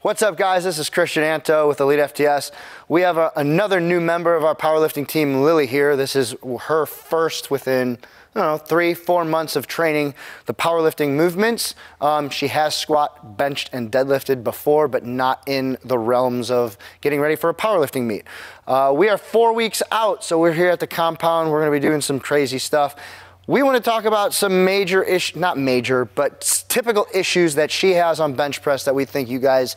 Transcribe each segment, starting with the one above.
What's up, guys? This is Christian Anto with elitefts. We have another new member of our powerlifting team, Lily, here. This is her first within, 3-4 months of training the powerlifting movements. She has squat, benched, and deadlifted before, but not in the realms of getting ready for a powerlifting meet. We are 4 weeks out, so we're here at the compound. We're going to be doing some crazy stuff. We want to talk about some major not major, but typical issues that she has on bench press that we think you guys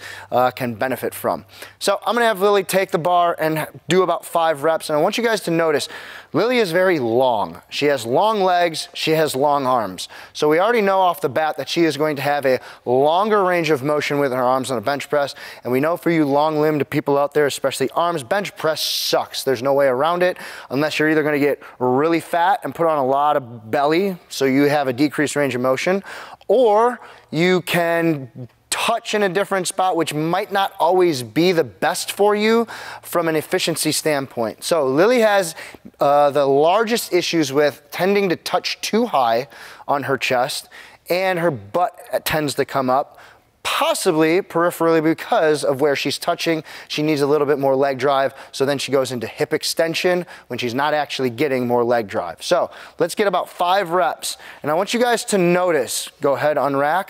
can benefit from. So I'm going to have Lily take the bar and do about 5 reps. And I want you guys to notice, Lily is very long. She has long legs, she has long arms. So we already know off the bat that she is going to have a longer range of motion with her arms on a bench press. And we know for you long-limbed people out there, especially arms, bench press sucks. There's no way around it unless you're either going to get really fat and put on a lot of belly, so you have a decreased range of motion, or you can touch in a different spot, which might not always be the best for you from an efficiency standpoint. So Lily has the largest issues with tending to touch too high on her chest, and her butt tends to come up, possibly peripherally because of where she's touching. She needs a little bit more leg drive, so then she goes into hip extension when she's not actually getting more leg drive. So let's get about 5 reps, and I want you guys to notice, go ahead, unrack.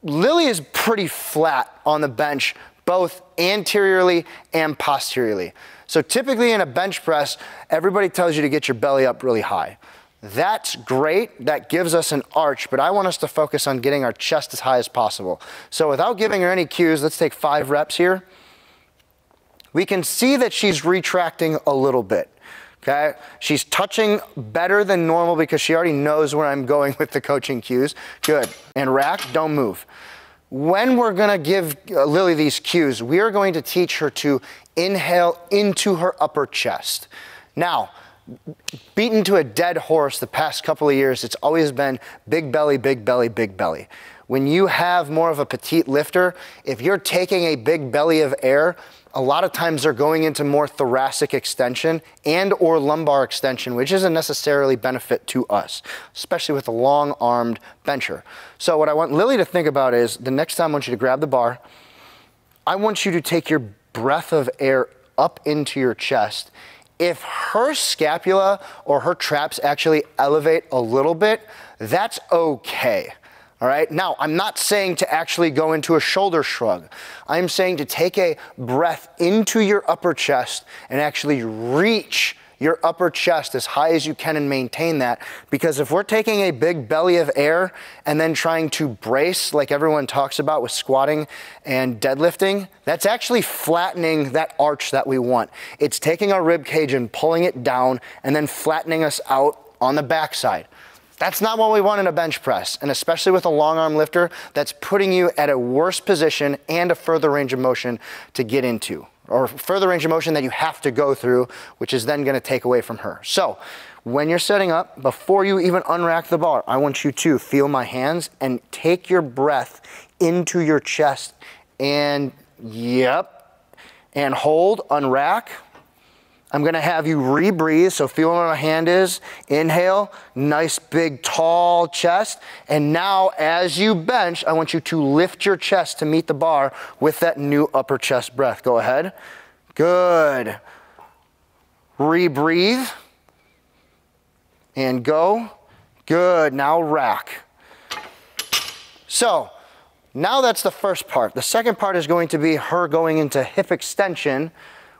Lily is pretty flat on the bench, both anteriorly and posteriorly. So typically in a bench press, everybody tells you to get your belly up really high. That's great, that gives us an arch, but I want us to focus on getting our chest as high as possible. So without giving her any cues, let's take 5 reps here. We can see that she's retracting a little bit, okay? She's touching better than normal because she already knows where I'm going with the coaching cues. Good, and rack, don't move. When we're gonna give Lily these cues, we are going to teach her to inhale into her upper chest. Now, beaten to a dead horse the past couple of years, it's always been big belly, big belly, big belly. When you have more of a petite lifter, if you're taking a big belly of air, a lot of times they're going into more thoracic extension and or lumbar extension, which isn't necessarily benefit to us, especially with a long-armed bencher. So what I want Lily to think about is, the next time I want you to grab the bar, I want you to take your breath of air up into your chest. If her scapula or her traps actually elevate a little bit, that's okay. All right, now I'm not saying to actually go into a shoulder shrug. I'm saying to take a breath into your upper chest and actually reach your upper chest as high as you can and maintain that. Because if we're taking a big belly of air and then trying to brace, like everyone talks about with squatting and deadlifting, that's actually flattening that arch that we want. It's taking our rib cage and pulling it down and then flattening us out on the backside. That's not what we want in a bench press, and especially with a long arm lifter, that's putting you at a worse position and a further range of motion to get into, or further range of motion that you have to go through, which is then going to take away from her. So when you're setting up, before you even unrack the bar, I want you to feel my hands and take your breath into your chest, and and hold, unrack. I'm going to have you rebreathe, so feel where my hand is. Inhale, nice big tall chest. And now as you bench, I want you to lift your chest to meet the bar with that new upper chest breath. Go ahead. Good. Rebreathe. And go. Good. Now rack. So now that's the first part. The second part is going to be her going into hip extension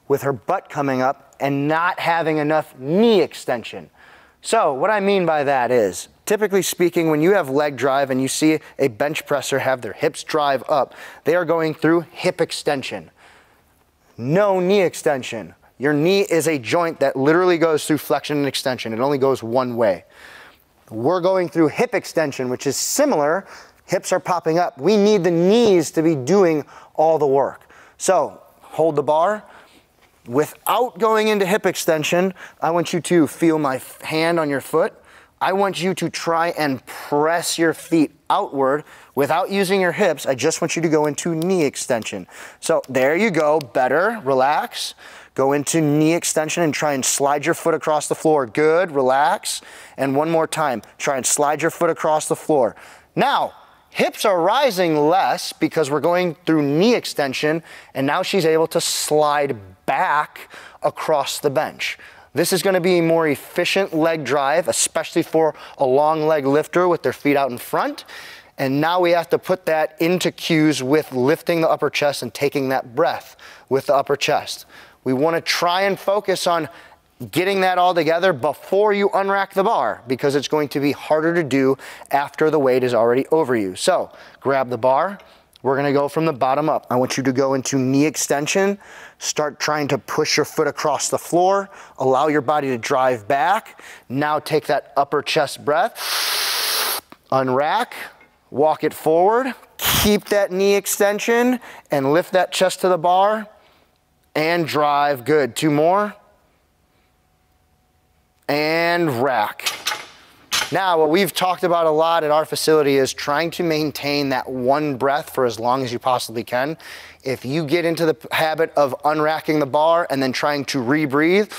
with her butt coming up and not having enough knee extension. So what I mean by that is, typically speaking, when you have leg drive and you see a bench presser have their hips drive up, they are going through hip extension. No knee extension. Your knee is a joint that literally goes through flexion and extension. It only goes one way. We're going through hip extension, which is similar. Hips are popping up. We need the knees to be doing all the work. So hold the bar. Without going into hip extension, I want you to feel my hand on your foot. I want you to try and press your feet outward without using your hips. I just want you to go into knee extension. So there you go, better, relax. Go into knee extension and try and slide your foot across the floor. Good, relax. And one more time, try and slide your foot across the floor. Now, Hips are rising less because we're going through knee extension, and now she's able to slide back across the bench. This is going to be a more efficient leg drive, especially for a long leg lifter with their feet out in front. And now we have to put that into cues with lifting the upper chest and taking that breath with the upper chest. We want to try and focus on getting that all together before you unrack the bar, because it's going to be harder to do after the weight is already over you. So grab the bar. We're going to go from the bottom up. I want you to go into knee extension. Start trying to push your foot across the floor. Allow your body to drive back. Now take that upper chest breath. Unrack. Walk it forward. Keep that knee extension and lift that chest to the bar. And drive. Good. 2 more. And rack. Now, what we've talked about a lot at our facility is trying to maintain that one breath for as long as you possibly can. If you get into the habit of unracking the bar and then trying to rebreathing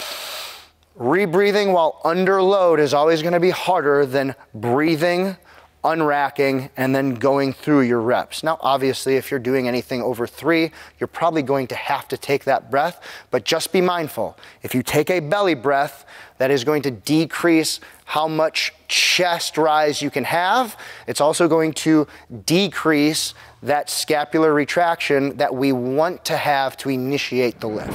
while under load is always going to be harder than breathing, unracking, and then going through your reps. Now, obviously, if you're doing anything over 3, you're probably going to have to take that breath, but just be mindful. If you take a belly breath, that is going to decrease how much chest rise you can have. It's also going to decrease that scapular retraction that we want to have to initiate the lift.